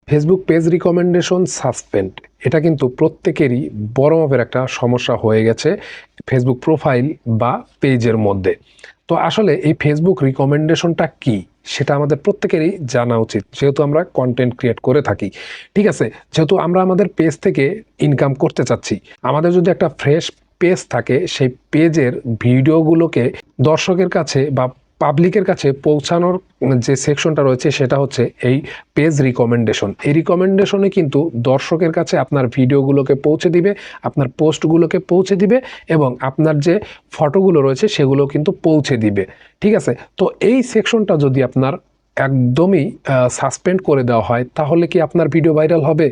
Facebook page recommendation suspend এটা কিন্তু প্রত্যেকেরই বড় মাপের একটা সমস্যা হয়ে গেছে ফেসবুক প্রোফাইল বা পেজের মধ্যে। তো আসলে এই ফেসবুক রিকমেন্ডেশনটা কি সেটা আমাদের প্রত্যেকেরই জানা উচিত, যেহেতু আমরা কন্টেন্ট ক্রিয়েট করে থাকি। ঠিক আছে, যেহেতু আমরা আমাদের পেজ থেকে ইনকাম করতে চাচ্ছি, আমাদের যদি একটা ফ্রেশ পেজ থাকে, সেই পেজের ভিডিওগুলোকে দর্শকের কাছে বা পাবলিকের কাছে পৌঁছানোর যে সেকশনটা রয়েছে সেটা হচ্ছে এই পেজ রিকমেন্ডেশন। এই রিকমেন্ডেশনে কিন্তু দর্শকের কাছে আপনার ভিডিওগুলোকে পৌঁছে দিবে, আপনার পোস্টগুলোকে পৌঁছে দিবে এবং আপনার যে ফটোগুলো রয়েছে সেগুলো কিন্তু পৌঁছে দিবে। ঠিক আছে, তো এই সেকশনটা যদি আপনার একদমই সাসপেন্ড করে দেওয়া হয় তাহলে কি আপনার ভিডিও ভাইরাল হবে?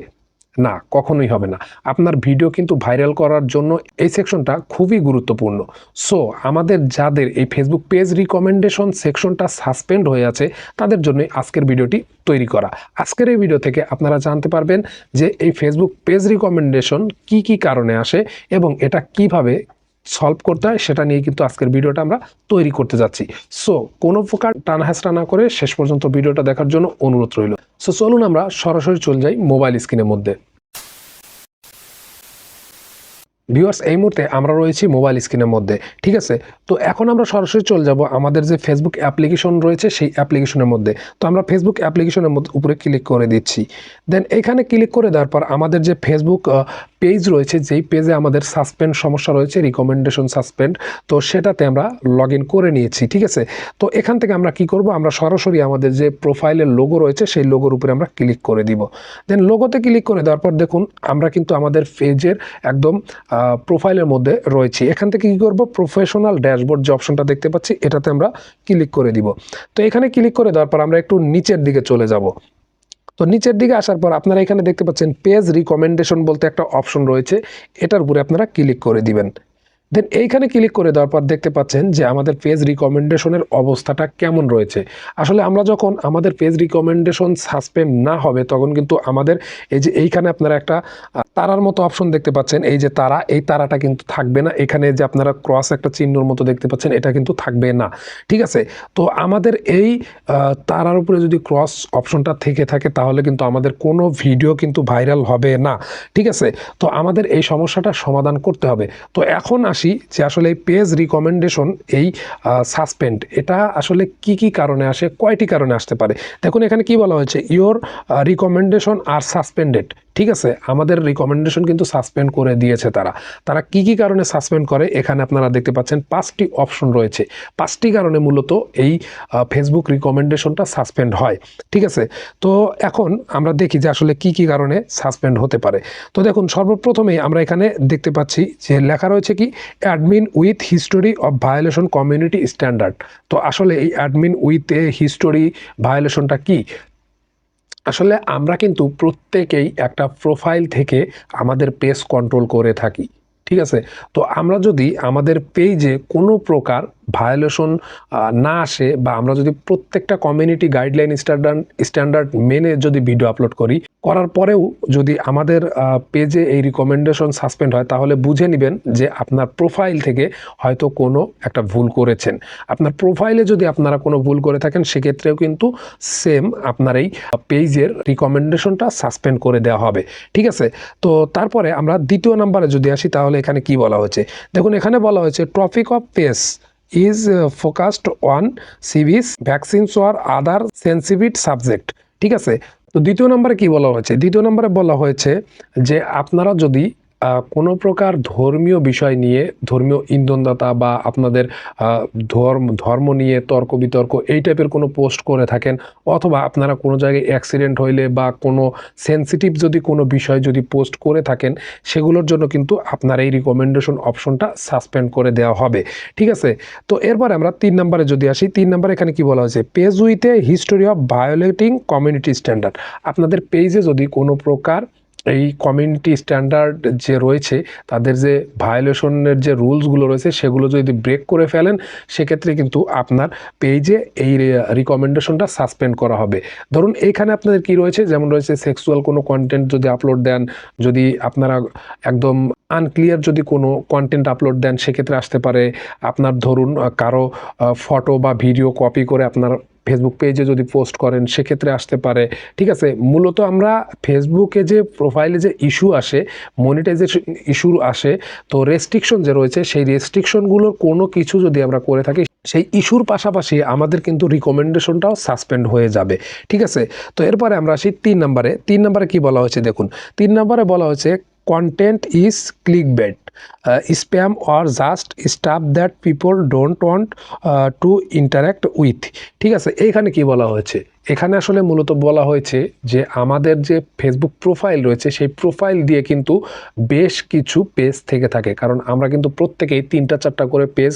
না, কখনোই হবে না। আপনার ভিডিও কিন্তু ভাইরাল করার জন্য এই সেকশনটা খুবই গুরুত্বপূর্ণ। সো আমাদের যাদের এই ফেসবুক পেজ রিকমেন্ডেশন সেকশনটা সাসপেন্ড হয়ে আছে তাদের জন্য আজকের ভিডিওটি তৈরি করা। আজকের এই ভিডিও থেকে আপনারা জানতে পারবেন যে এই ফেসবুক পেজ রিকমেন্ডেশন কি কি কারণে আসে এবং এটা কিভাবে সলভ করতে হয় সেটা নিয়ে কিন্তু আজকের ভিডিওটা আমরা তৈরি করতে যাচ্ছি। সো কোনো প্রকার টানাহেঁচড়া না করে শেষ পর্যন্ত ভিডিওটা দেখার জন্য অনুরোধ রইল। সো চলুন আমরা সরাসরি চলে যাই মোবাইল স্ক্রিনের মধ্যে। ভিউয়ার্স, এই মুহূর্তে আমরা রয়েছি মোবাইল স্ক্রিনের মধ্যে। ঠিক আছে, তো এখন আমরা সরাসরি চলে যাব আমাদের যে ফেসবুক অ্যাপ্লিকেশন রয়েছে সেই অ্যাপ্লিকেশনের মধ্যে। তো আমরা ফেসবুক অ্যাপ্লিকেশনের মধ্যে উপরে ক্লিক করে দিচ্ছি। দেন এখানে ক্লিক করে দেওয়ার পর আমাদের যে ফেসবুক পেজ রয়েছে, যেই পেজে আমাদের সাসপেন্ড সমস্যা রয়েছে, রিকমেন্ডেশন সাসপেন্ড, তো সেটাতে আমরা লগ ইন করে নিয়েছি। ঠিক আছে, তো এখান থেকে আমরা কি করব, আমরা সরাসরি আমাদের যে প্রোফাইলের লোগো রয়েছে সেই লোগোর উপরে আমরা ক্লিক করে দিব। দেন লোগোতে ক্লিক করে দেওয়ার পর দেখুন আমরা কিন্তু আমাদের পেজের একদম প্রোফাইলের মধ্যে রয়েছি। এখান থেকে কি করব, প্রফেশনাল ড্যাশবোর্ড যে অপশনটা দেখতে পাচ্ছি এটাতে আমরা ক্লিক করে দিব। তো এখানে ক্লিক করে দেওয়ার পর আমরা একটু নিচের দিকে চলে যাব। তো নিচের দিকে আসার পর আপনারা এখানে দেখতে পাচ্ছেন পেজ রিকমেন্ডেশন বলতে একটা অপশন রয়েছে, এটার উপরে আপনারা ক্লিক করে দিবেন। দেন এইখানে ক্লিক করে দেওয়ার পর দেখতে পাচ্ছেন যে আমাদের পেজ রিকমেন্ডেশনের অবস্থাটা কেমন রয়েছে। আসলে আমরা যখন আমাদের পেজ রিকমেন্ডেশন সাসপেন্ড না হবে তখন কিন্তু আমাদের এই যে এইখানে আপনারা একটা তারার মতো অপশন দেখতে পাচ্ছেন, এই যে তারা, এই তারাটা কিন্তু থাকবে না। এখানে যে আপনারা ক্রস একটা চিহ্নর মতো দেখতে পাচ্ছেন এটা কিন্তু থাকবে না। ঠিক আছে, তো আমাদের এই তারার উপরে যদি ক্রস অপশনটা থেকে থাকে তাহলে কিন্তু আমাদের কোনো ভিডিও কিন্তু ভাইরাল হবে না। ঠিক আছে, তো আমাদের এই সমস্যাটা সমাধান করতে হবে। তো এখন আসি যে আসলে এই পেজ রিকমেন্ডেশন এই সাসপেন্ড এটা আসলে কি কি কারণে আসে, কয়টি কারণে আসতে পারে। দেখুন এখানে কি বলা হয়েছে, ইওর রিকমেন্ডেশন আর সাসপেন্ডেড। ঠিক আছে, আমাদের রিকমেন্ডেশন কিন্তু সাসপেন্ড করে দিয়েছে তারা। তারা কি কি কারণে সাসপেন্ড করে এখানে আপনারা দেখতে পাচ্ছেন 5টি অপশন রয়েছে। 5টি কারণে মূলত এই ফেসবুক রিকমেন্ডেশনটা সাসপেন্ড হয়। ঠিক আছে, তো এখন আমরা দেখি যে আসলে কি কি কারণে সাসপেন্ড হতে পারে। তো দেখুন সর্বপ্রথমেই আমরা এখানে দেখতে পাচ্ছি যে লেখা রয়েছে কি, admin with history of violation community standard. তো আসলে এই অ্যাডমিন উইথ এ হিস্টোরি ভায়োলেশনটা কি? আসলে আমরা কিন্তু প্রত্যেকেই একটা প্রোফাইল থেকে আমাদের পেজ কন্ট্রোল করে থাকি। ঠিক আছে, তো আমরা যদি আমাদের পেজে কোনো প্রকার ভায়োলেশন না আসে বা আমরা যদি প্রত্যেকটা কমিউনিটি গাইডলাইন স্ট্যান্ডার্ড মেনে যদি ভিডিও আপলোড করার পরেও যদি আমাদের পেজে এই রিকমেন্ডেশন সাসপেন্ড হয় তাহলে বুঝে নেবেন যে আপনার প্রোফাইল থেকে হয়তো কোনো একটা ভুল করেছেন। আপনার প্রোফাইলে যদি আপনারা কোনো ভুল করে থাকেন সেক্ষেত্রেও কিন্তু সেম আপনার এই পেজের রিকমেন্ডেশনটা সাসপেন্ড করে দেওয়া হবে। ঠিক আছে, তো তারপরে আমরা দ্বিতীয় নাম্বারে যদি আসি তাহলে এখানে কি বলা হয়েছে, দেখুন এখানে বলা হয়েছে topic of page is focused on CVs, vaccines or other sensitive subject। ঠিক আছে, তো দ্বিতীয় নম্বরে কি বলা হয়েছে, দ্বিতীয় নম্বরে বলা হয়েছে যে আপনারা যদি কোনো প্রকার ধর্মীয় বিষয় নিয়ে, ধর্মীয় ইন্ধনদাতা বা আপনাদের ধর্ম নিয়ে তর্ক বিতর্ক এই টাইপের কোনো পোস্ট করে থাকেন, অথবা আপনারা কোনো জায়গায় অ্যাক্সিডেন্ট হইলে বা কোনো সেন্সিটিভ যদি কোনো বিষয় যদি পোস্ট করে থাকেন সেগুলোর জন্য কিন্তু আপনার এই রিকমেন্ডেশন অপশনটা সাসপেন্ড করে দেওয়া হবে। ঠিক আছে, তো এরপরে আমরা 3 নম্বরে যদি আসি, 3 নম্বরে এখানে কি বলা হয়েছে, page with a history of violating community standard. আপনাদের পেজে যদি কোনো প্রকার এই কমিউনিটি স্ট্যান্ডার্ড যে রয়েছে তাদের যে ভায়োলেশনের যে রুলসগুলো রয়েছে সেগুলো যদি ব্রেক করে ফেলেন সেক্ষেত্রে কিন্তু আপনার পেজে এই রিকমেন্ডেশনটা সাসপেন্ড করা হবে। ধরুন এইখানে আপনাদের কি রয়েছে, যেমন রয়েছে সেক্সুয়াল কোনো কন্টেন্ট যদি আপলোড দেন, যদি আপনারা একদম আনক্লিয়ার যদি কোনো কন্টেন্ট আপলোড দেন সেক্ষেত্রে আসতে পারে। আপনার ধরুন কারো ফটো বা ভিডিও কপি করে আপনার ফেসবুক পেজে যদি পোস্ট করেন সেক্ষেত্রে আসতে পারে। ঠিক আছে, মূলত আমরা ফেসবুকে যে প্রোফাইলে যে ইস্যু আসে, মনিটাইজেশন ইস্যু আসে, তো রেস্ট্রিকশন যে রয়েছে সেই রেস্ট্রিকশনগুলোর কোনো কিছু যদি আমরা করে থাকি সেই ইস্যুর পাশাপাশি আমাদের কিন্তু রিকমেন্ডেশনটাও সাসপেন্ড হয়ে যাবে। ঠিক আছে, তো এরপরে আমরা আসি 3 নম্বরে কি বলা হয়েছে দেখুন। 3 নম্বরে বলা হয়েছে content is clickbait, spam or just staff that people don't want to interact with. ঠিক আছে, এইখানে কি বলা হয়েছে, এখানে আসলে মূলত বলা হয়েছে যে আমাদের যে ফেসবুক প্রোফাইল রয়েছে সেই প্রোফাইল দিয়ে কিন্তু বেশ কিছু পেজ থেকে থাকে, কারণ আমরা কিন্তু প্রত্যেকেই 3টা-4টা করে পেজ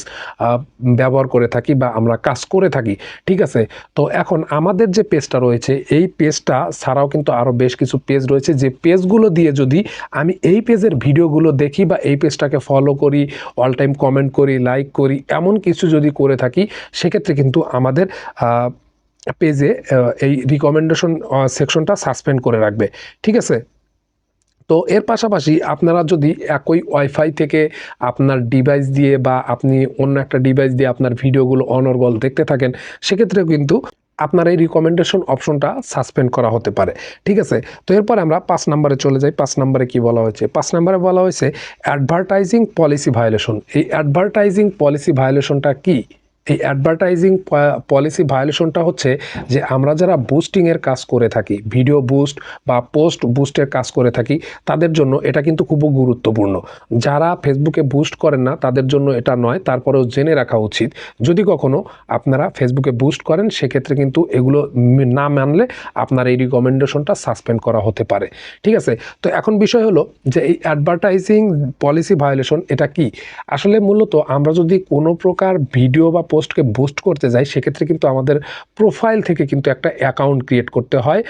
ব্যবহার করে থাকি বা আমরা কাজ করে থাকি। ঠিক আছে, তো এখন আমাদের যে পেজটা রয়েছে এই পেজটা ছাড়াও কিন্তু আরও বেশ কিছু পেজ রয়েছে, যে পেজগুলো দিয়ে যদি আমি এই পেজের ভিডিওগুলো দেখি বা এই পেজটাকে ফলো করি, অল টাইম কমেন্ট করি, লাইক করি, এমন কিছু যদি করে থাকি সেক্ষেত্রে কিন্তু আমাদের পেজে এই রিকমেন্ডেশন সেকশনটা সাসপেন্ড করে রাখবে। ঠিক আছে, তো এর পাশাপাশি আপনারা যদি একই ওয়াইফাই থেকে আপনার ডিভাইস দিয়ে বা আপনি অন্য একটা ডিভাইস দিয়ে আপনার ভিডিওগুলো অনর্গল দেখতে থাকেন, সেক্ষেত্রে কিন্তু আপনার এই রিকমেন্ডেশন অপশনটা সাসপেন্ড করা হতে পারে। ঠিক আছে, তো এরপর আমরা 5 নম্বরে চলে যাই। 5 নম্বরে কি বলা হয়েছে? 5 নম্বরে বলা হয়েছে অ্যাডভার্টাইজিং পলিসি ভায়োলেশন। এই অ্যাডভার্টাইজিং পলিসি ভায়োলেশনটা কি? এই অ্যাডভার্টাইজিং পলিসি ভায়োলেশনটা হচ্ছে যে আমরা যারা বুস্টিংয়ের কাজ করে থাকি, ভিডিও বুস্ট বা পোস্ট বুস্টের কাজ করে থাকি, তাদের জন্য এটা কিন্তু খুব গুরুত্বপূর্ণ। যারা ফেসবুকে বুস্ট করেন না তাদের জন্য এটা নয়, তারপরেও জেনে রাখা উচিত। যদি কখনো আপনারা ফেসবুকে বুস্ট করেন সেক্ষেত্রে কিন্তু এগুলো না মানলে আপনার এই রিকমেন্ডেশনটা সাসপেন্ড করা হতে পারে। ঠিক আছে, তো এখন বিষয় হলো যে এই অ্যাডভার্টাইজিং পলিসি ভায়োলেশন এটা কি? আসলে মূলত আমরা যদি কোনো প্রকার ভিডিও বা পোস্টকে বুস্ট করতে যাই সেক্ষেত্রে কিন্তু আমাদের প্রোফাইল থেকে কিন্তু একটা অ্যাকাউন্ট ক্রিয়েট করতে হয়,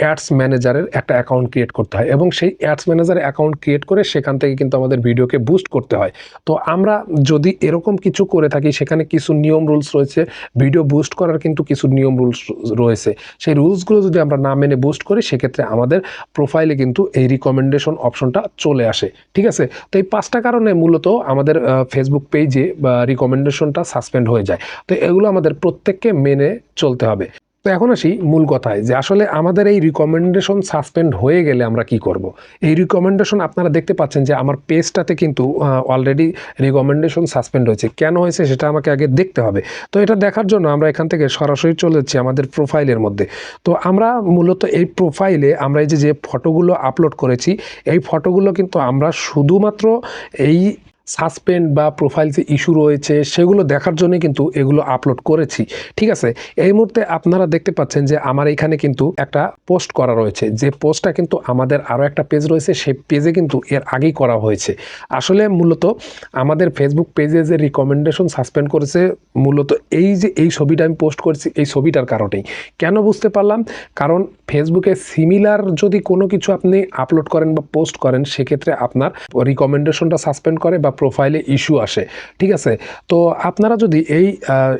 অ্যাডস ম্যানেজারের একটা অ্যাকাউন্ট ক্রিয়েট করতে হয়, এবং সেই অ্যাডস ম্যানেজারের অ্যাকাউন্ট ক্রিয়েট করে সেখান থেকে কিন্তু আমাদের ভিডিওকে বুস্ট করতে হয়। তো আমরা যদি এরকম কিছু করে থাকি, সেখানে কিছু নিয়ম রুলস রয়েছে, ভিডিও বুস্ট করার কিন্তু কিছু নিয়ম রুলস রয়েছে, সেই রুলসগুলো যদি আমরা না মেনে বুস্ট করি সেক্ষেত্রে আমাদের প্রোফাইলে কিন্তু এই রিকমেন্ডেশন অপশনটা চলে আসে। ঠিক আছে, তো এই 5টা কারণে মূলত আমাদের ফেসবুক পেজে বা রিকমেন্ডেশনটা সাসপেন্ড হয়ে যায়। তো এগুলো আমাদের প্রত্যেককে মেনে চলতে হবে। তো এখন আসি মূল কথায়, যে আসলে আমাদের এই রিকমেন্ডেশন সাসপেন্ড হয়ে গেলে আমরা কি করব। এই রিকমেন্ডেশন আপনারা দেখতে পাচ্ছেন যে আমার পেজটাতে কিন্তু অলরেডি রিকমেন্ডেশন সাসপেন্ড হয়েছে। কেন হয়েছে সেটা আমাকে আগে দেখতে হবে। তো এটা দেখার জন্য আমরা এখান থেকে সরাসরি চলে যাচ্ছি আমাদের প্রোফাইলের মধ্যে। তো আমরা মূলত এই প্রোফাইলে আমরা এই যে ফটোগুলো আপলোড করেছি, এই ফটোগুলো কিন্তু আমরা শুধুমাত্র এই সাসপেন্ড বা প্রোফাইল যে ইস্যু রয়েছে সেগুলো দেখার জন্য কিন্তু এগুলো আপলোড করেছি। ঠিক আছে, এই মুহূর্তে আপনারা দেখতে পাচ্ছেন যে আমার এখানে কিন্তু একটা পোস্ট করা রয়েছে, যে পোস্টটা কিন্তু আমাদের আরও একটা পেজ রয়েছে সেই পেজে কিন্তু এর আগেই করা হয়েছে। আসলে মূলত আমাদের ফেসবুক পেজে যে রিকমেন্ডেশন সাসপেন্ড করেছে মূলত এই যে এই ছবিটা আমি পোস্ট করেছি এই ছবিটার কারণেই। কেন বুঝতে পারলাম? কারণ ফেসবুকে সিমিলার যদি কোনো কিছু আপনি আপলোড করেন বা পোস্ট করেন সেক্ষেত্রে আপনার রিকমেন্ডেশনটা সাসপেন্ড করে বা প্রোফাইলে ইস্যু আসে। ঠিক আছে, তো আপনারা যদি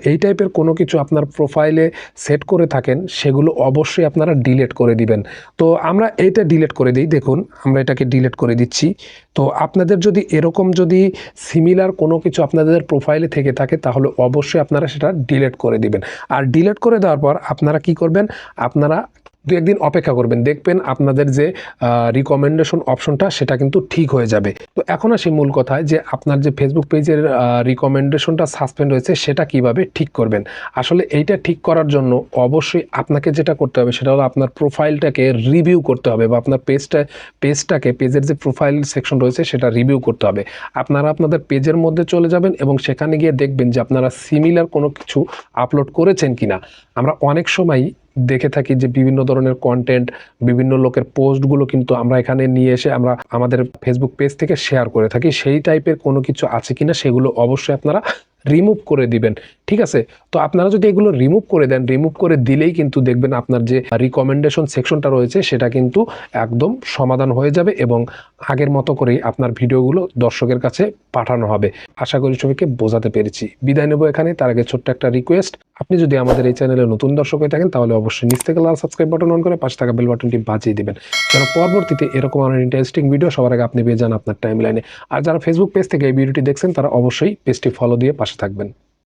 এই টাইপের কোনো কিছু আপনার প্রোফাইলে সেট করে থাকেন সেগুলো অবশ্যই আপনারা ডিলিট করে দিবেন। তো আমরা এইটা ডিলিট করে দিই, দেখুন আমরা এটাকে ডিলিট করে দিচ্ছি। তো আপনাদের যদি এরকম যদি সিমিলার কোনো কিছু আপনাদের প্রোফাইলে থেকে থাকে তাহলে অবশ্যই আপনারা সেটা ডিলিট করে দিবেন। আর ডিলিট করে দেওয়ার পর আপনারা কি করবেন, আপনারা 2-1 দিন অপেক্ষা করবেন, দেখবেন আপনাদের যে রিকমেন্ডেশন অপশনটা সেটা কিন্তু ঠিক হয়ে যাবে। তো এখন আসি মূল কথায়, যে আপনার যে ফেসবুক পেজের রিকমেন্ডেশনটা সাসপেন্ড হয়েছে সেটা কিভাবে ঠিক করবেন। আসলে এইটা ঠিক করার জন্য অবশ্যই আপনাকে যেটা করতে হবে সেটা হলো আপনার প্রোফাইলটাকে রিভিউ করতে হবে, বা আপনার পেজের যে প্রোফাইল সেকশন রয়েছে সেটা রিভিউ করতে হবে। আপনারা আপনাদের পেজের মধ্যে চলে যাবেন এবং সেখানে গিয়ে দেখবেন যে আপনারা সিমিলার কোনো কিছু আপলোড করেছেন কিনা। আমরা অনেক সময় দেখে থাকি যে বিভিন্ন ধরনের কন্টেন্ট, বিভিন্ন লোকের পোস্টগুলো কিন্তু আমরা এখানে নিয়ে এসে আমরা আমাদের ফেসবুক পেজ থেকে শেয়ার করে থাকি। সেই টাইপের কোনো কিছু আছে কিনা সেগুলো অবশ্যই আপনারা রিমুভ করে দিবেন। ঠিক আছে, তো আপনারা যদি এগুলো রিমুভ করে দেন, রিমুভ করে দিলেই কিন্তু দেখবেন আপনার যে রিকমেন্ডেশন সেকশনটা রয়েছে সেটা কিন্তু একদম সমাধান হয়ে যাবে এবং আগের মতো করেই আপনার ভিডিওগুলো দর্শকের কাছে পাঠানো হবে। আশা করি সবাইকে বোঝাতে পেরেছি। বিদায় নেব এখানে, তার আগে ছোট্ট একটা রিকোয়েস্ট, আপনি যদি আমাদের এই চ্যানেলে নতুন দর্শক হয়ে থাকেন তাহলে অবশ্যই নিচ থেকে লাল সাবস্ক্রাইব বাটন অন করে পাশে থাকা বেল বাটনটি বাজিয়ে দিবেন, যেন পরবর্তীতে এরকম অনেক ইন্টারেস্টিং ভিডিও সবার আগে আপনি পেয়ে যান আপনার টাইমলাইনে। আর যারা ফেসবুক পেজ থেকে এই ভিডিওটি দেখছেন তারা অবশ্যই পেজটি ফলো দিয়ে পাশে থাকবেন।